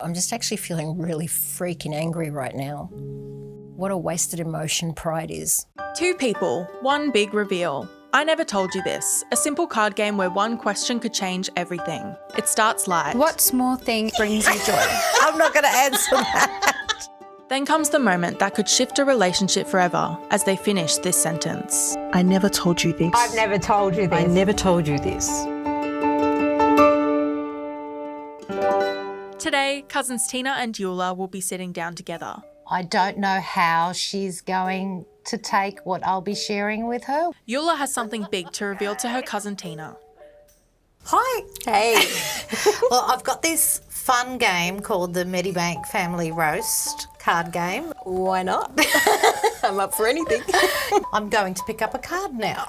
I'm just actually feeling really freaking angry right now. What a wasted emotion pride is. Two people, one big reveal. I Never Told You This, a simple card game where one question could change everything. It starts light. What small thing brings you joy? I'm not going to answer that. Then comes the moment that could shift a relationship forever as they finish this sentence. I never told you this. I've never told you this. I never told you this. Today, cousins Tina and Ula will be sitting down together. I don't know how she's going to take what I'll be sharing with her. Ula has something big to reveal to her cousin Tina. Hi. Hey. Well, I've got this fun game called the Medibank Family Roast card game. Why not? I'm up for anything. I'm going to pick up a card now.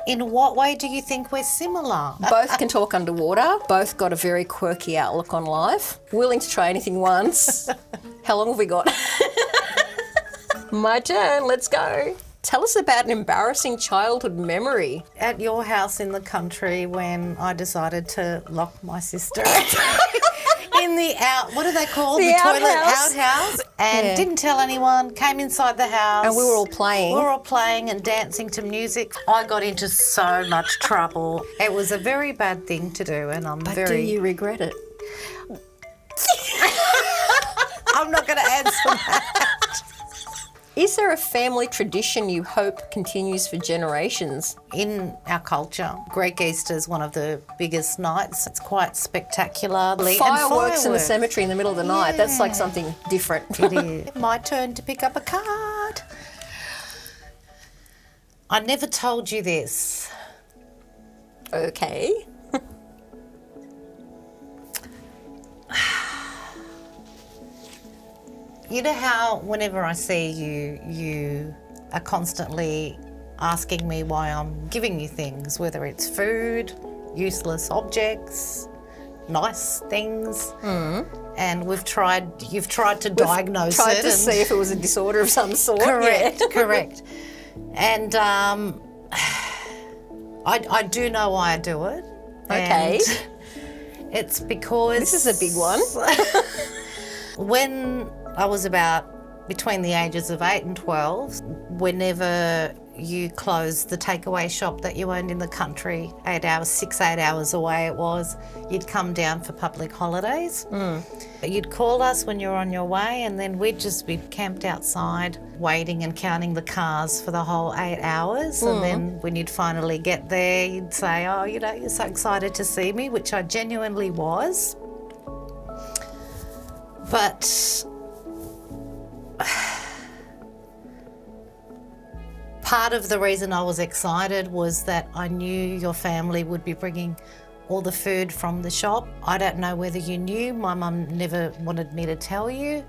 In what way do you think we're similar? Both can talk underwater. Both got a very quirky outlook on life. Willing to try anything once. How long have we got? My turn, let's go. Tell us about an embarrassing childhood memory. At your house in the country when I decided to lock my sister in the what do they call the toilet outhouse? And didn't tell anyone, came inside the house. And we were all playing. We were all playing and dancing to music. I got into so much trouble. It was a very bad thing to do, and But do you regret it? I'm not going to answer that. Is there a family tradition you hope continues for generations? In our culture, Greek Easter is one of the biggest nights. It's quite spectacular. Fireworks in the cemetery in the middle of the night, that's like something different. It is. My turn to pick up a card. I never told you this. Okay. You know how whenever I see you, you are constantly asking me why I'm giving you things, whether it's food, useless objects, nice things. And you've tried to diagnose it. Tried to see if it was a disorder of some sort. Correct, Yeah. correct. And I do know why I do it. Okay. And it's because... This is a big one. When I was about between the ages of 8 and 12, whenever you closed the takeaway shop that you owned in the country, 8 hours away it was, you'd come down for public holidays. You'd call us when you were on your way, and then we'd just be camped outside waiting and counting the cars for the whole 8 hours. And then when you'd finally get there, you'd say, oh, you know, you're so excited to see me, which I genuinely was. But part of the reason I was excited was that I knew your family would be bringing all the food from the shop. I don't know whether you knew, my mum never wanted me to tell you.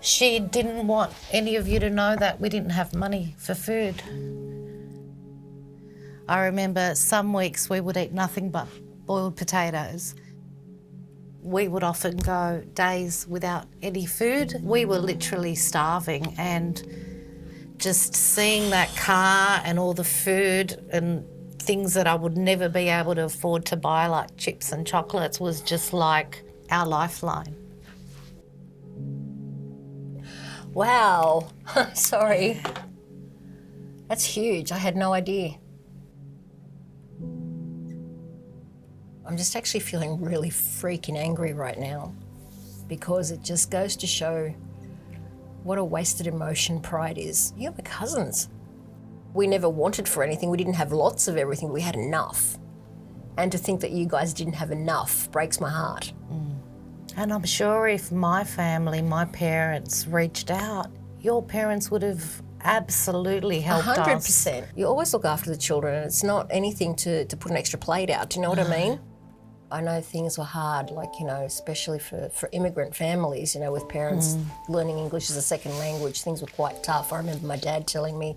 She didn't want any of you to know that we didn't have money for food. I remember some weeks we would eat nothing but boiled potatoes. We would often go days without any food. We were literally starving, and just seeing that car and all the food and things that I would never be able to afford to buy, like chips and chocolates, was just like our lifeline. Wow. Sorry. That's huge. I had no idea. I'm just actually feeling really freaking angry right now because it just goes to show what a wasted emotion pride is. You're my cousins. We never wanted for anything. We didn't have lots of everything. We had enough. And to think that you guys didn't have enough breaks my heart. And I'm sure if my family, my parents reached out, your parents would have absolutely helped us. 100%. You always look after the children, and it's not anything to put an extra plate out. Do you know what I mean? I know things were hard, like, you know, especially for immigrant families, you know, with parents learning English as a second language, things were quite tough. I remember my dad telling me,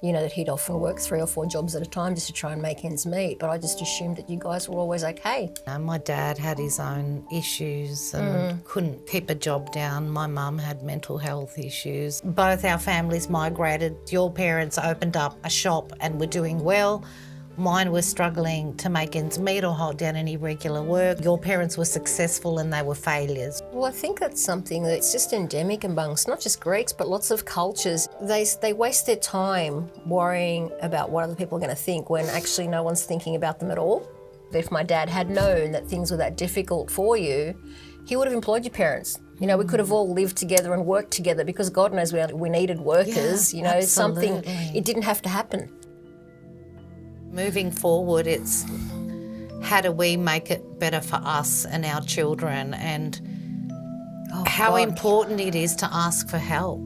you know, that he'd often work 3 or 4 jobs at a time just to try and make ends meet, but I just assumed that you guys were always okay. My dad had his own issues and couldn't keep a job down. My mum had mental health issues. Both our families migrated. Your parents opened up a shop and were doing well. Mine were struggling to make ends meet or hold down any regular work. Your parents were successful and they were failures. Well, I think that's something that's just endemic amongst not just Greeks, but lots of cultures. They waste their time worrying about what other people are going to think when actually no one's thinking about them at all. If my dad had known that things were that difficult for you, he would have employed your parents. You know, we could have all lived together and worked together because God knows we needed workers. Yeah, you know, absolutely. it didn't have to happen. Moving forward, it's how do we make it better for us and our children, and how important it is to ask for help.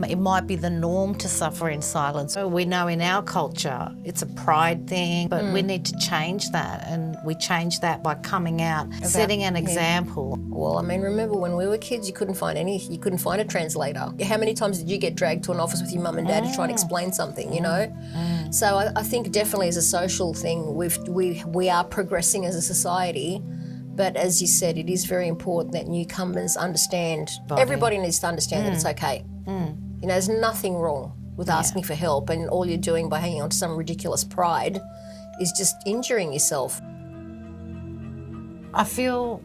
It might be the norm to suffer in silence. We know in our culture it's a pride thing, but we need to change that, and we change that by coming out, setting an example. Well, I mean, remember when we were kids, you couldn't find a translator. How many times did you get dragged to an office with your mum and dad to try and explain something, you know? So I think definitely as a social thing, we are progressing as a society. But as you said, it is very important that newcomers understand, everybody needs to understand that it's okay. You know, there's nothing wrong with asking for help, and all you're doing by hanging on to some ridiculous pride is just injuring yourself. I feel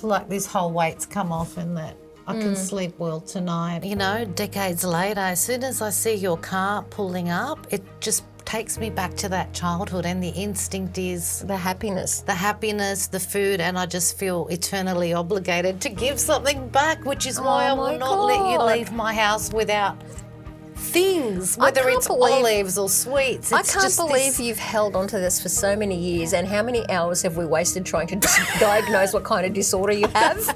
like this whole weight's come off and that I can sleep well tonight. You know, decades later, as soon as I see your car pulling up, it just takes me back to that childhood, and the instinct is The happiness. the food, and I just feel eternally obligated to give something back, which is why I will not let you leave my house without things, whether it's olives or sweets. I can't believe you've held on to this for so many years, and how many hours have we wasted trying to diagnose what kind of disorder you have?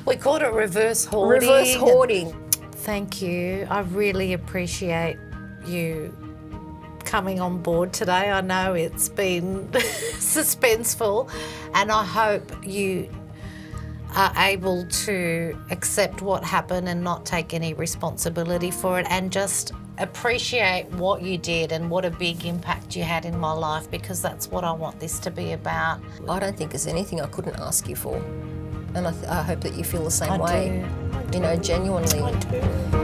We called it reverse hoarding. Reverse hoarding. Thank you. I really appreciate you coming on board today. I know it's been suspenseful, and I hope you are able to accept what happened and not take any responsibility for it, and just appreciate what you did and what a big impact you had in my life, because that's what I want this to be about. I don't think there's anything I couldn't ask you for, and I hope that you feel the same way. I do. You know, genuinely. I do.